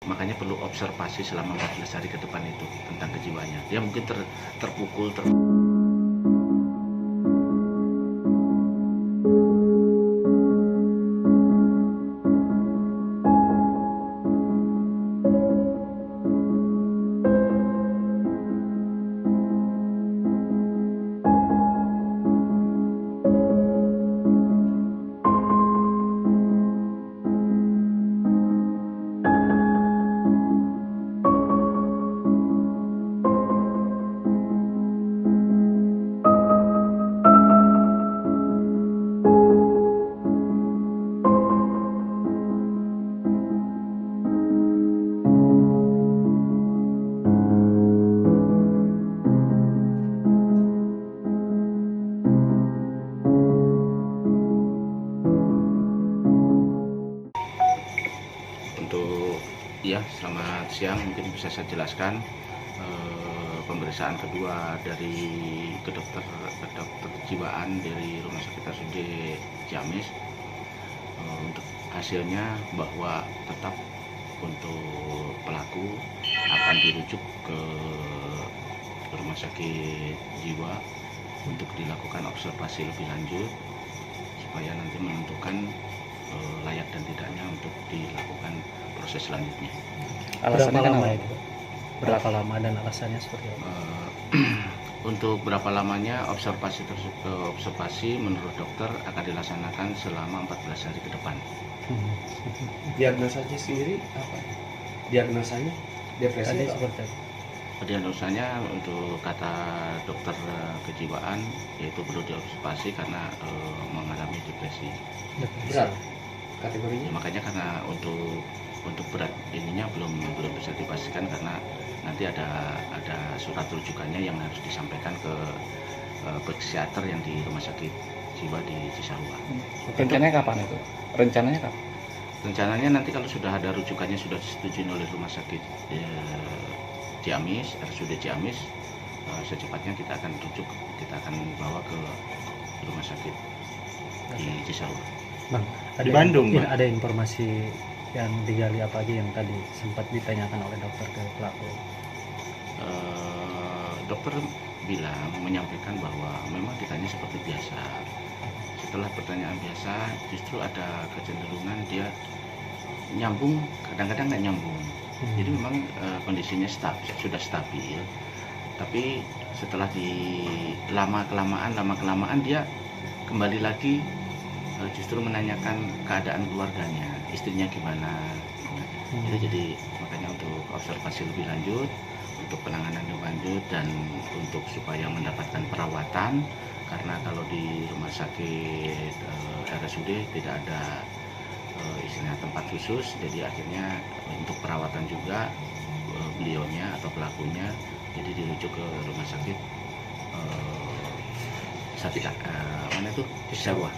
makanya perlu observasi selama 14 hari ke depan itu tentang kejiwaannya. Dia mungkin terpukul. Untuk selamat siang, mungkin bisa saya jelaskan pemeriksaan kedua dari dokter kejiwaan dari Rumah Sakit RSUD Ciamis. Untuk hasilnya bahwa tetap untuk pelaku akan dirujuk ke Rumah Sakit Jiwa untuk dilakukan observasi lebih lanjut supaya nanti menentukan layak dan tidaknya untuk dilakukan proses selanjutnya. Alasannya berapa lama itu? Berapa lama dan alasannya seperti apa? Untuk berapa lamanya observasi menurut dokter akan dilaksanakan selama 14 hari ke depan. Diagnosanya sendiri apa? Diagnosanya depresi Tadi atau seperti apa? Diagnosanya untuk kata dokter kejiwaan yaitu perlu diobservasi karena mengalami depresi. berat kategorinya? Makanya karena untuk berat ininya belum bisa dipastikan karena nanti ada surat rujukannya yang harus disampaikan ke psikiater yang di Rumah Sakit Jiwa di Cisarua. Rencananya kapan itu? Rencananya nanti kalau sudah ada rujukannya sudah disetujui oleh Rumah Sakit Ciamis, RSUD Ciamis, secepatnya kita akan bawa ke Rumah Sakit di Cisarua. Bang, Di Bandung, Bang. Ada informasi yang digali apa aja yang tadi sempat ditanyakan oleh dokter ke pelaku? Dokter menyampaikan bahwa memang ditanya seperti biasa. Setelah pertanyaan biasa, justru ada kecenderungan dia nyambung, kadang-kadang nggak nyambung. Jadi memang kondisinya sudah stabil. Tapi setelah lama kelamaan dia kembali lagi justru menanyakan keadaan keluarganya, istrinya gimana. Jadi makanya untuk observasi lebih lanjut, untuk penanganan lebih lanjut dan untuk supaya mendapatkan perawatan, karena kalau di Rumah Sakit RSUD tidak ada istilahnya tempat khusus, jadi akhirnya untuk perawatan juga beliaunya atau pelakunya jadi dirujuk ke Rumah Sakit Cisarua.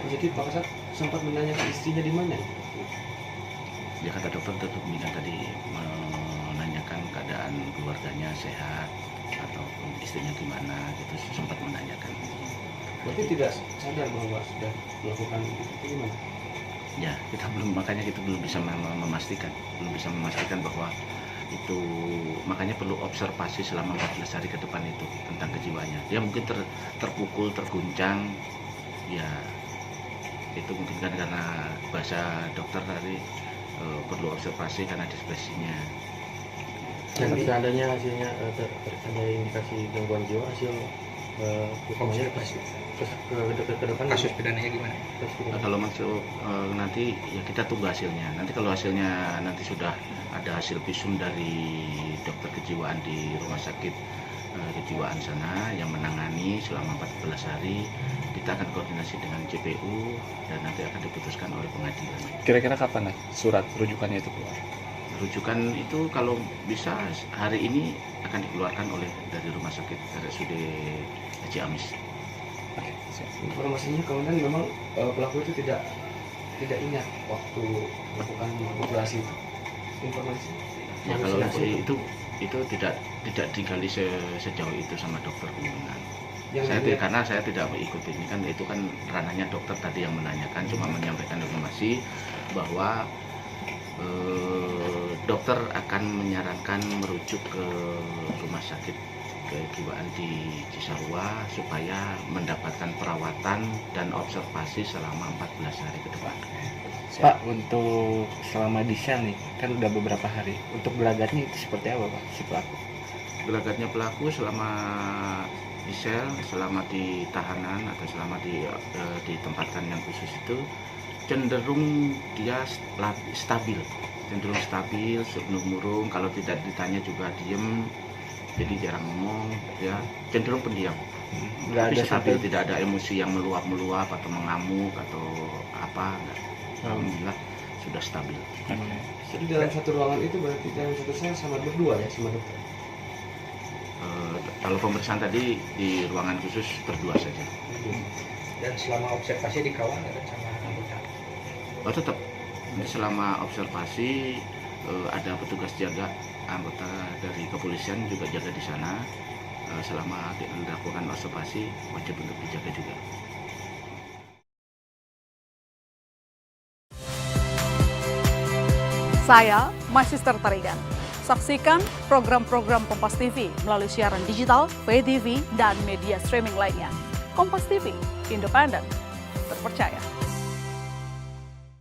Jadi Pak Kasat sempat menanyakan istrinya di mana? Ya kata dokter tetap bilang tadi menanyakan keadaan keluarganya sehat ataupun istrinya gimana gitu, sempat menanyakan. Berarti tidak sadar bahwa sudah melakukan itu gimana? Ya makanya kita belum bisa memastikan bahwa itu, makanya perlu observasi selama 14 hari ke depan itu tentang kejiwaannya. Dia mungkin terpukul, terguncang, ya itu mungkin kan karena bahasa dokter tadi perlu observasi karena depresinya. Dan seandainya hasilnya ada indikasi gangguan jiwa, hasil hukumnya ke depan Kasus pidananya gimana? Kalau masuk nanti ya kita tunggu hasilnya. Nanti kalau hasilnya nanti sudah ada hasil visum dari dokter kejiwaan di Rumah Sakit Kejiwaan sana yang menangani selama 14 hari, kita akan koordinasi dengan JPU dan nanti akan diputuskan oleh pengadilan. Kira-kira kapan surat rujukannya itu keluar? Rujukan itu kalau bisa hari ini akan dikeluarkan dari Rumah Sakit RSUD Ciamis. Oke, siap. Informasinya kemudian memang pelaku itu tidak ingat waktu melakukan operasi itu. Informasi. Ya kalau itu tidak digali sejauh itu sama dokter kemungkinan. Karena saya tidak mengikuti ini kan, itu kan ranahnya dokter tadi yang menanyakan, cuma menyampaikan informasi bahwa dokter akan menyarankan merujuk ke rumah sakit kejiwaan di Cisarua supaya mendapatkan perawatan dan observasi selama 14 hari ke depan. Pak, untuk selama di sel nih, kan udah beberapa hari. Untuk gelagatnya itu seperti apa Pak, si pelaku? Gelagatnya pelaku selama di sel, selama di tahanan atau selama ditempatkan yang khusus itu cenderung dia stabil, sebelum murung. Kalau tidak ditanya juga diem, jadi jarang ngomong, ya cenderung pendiam. Nggak Tapi ada stabil, sampai tidak ada emosi yang meluap-meluap atau mengamuk atau apa. Enggak. Alhamdulillah sudah stabil. Jadi dalam satu ruangan itu berarti dalam satu sel sama berdua ya sama dokter. Kalau pemeriksaan tadi di ruangan khusus berdua saja. Dan selama observasi dikawal nggak sama anggota? Oh tetap. Nanti selama observasi ada petugas jaga, anggota dari kepolisian juga jaga di sana. Selama dilakukan observasi wajib untuk dijaga juga. Saya Magister Tarigan. Saksikan program-program Kompas TV melalui siaran digital, pay TV, dan media streaming lainnya. Kompas TV, independen, terpercaya.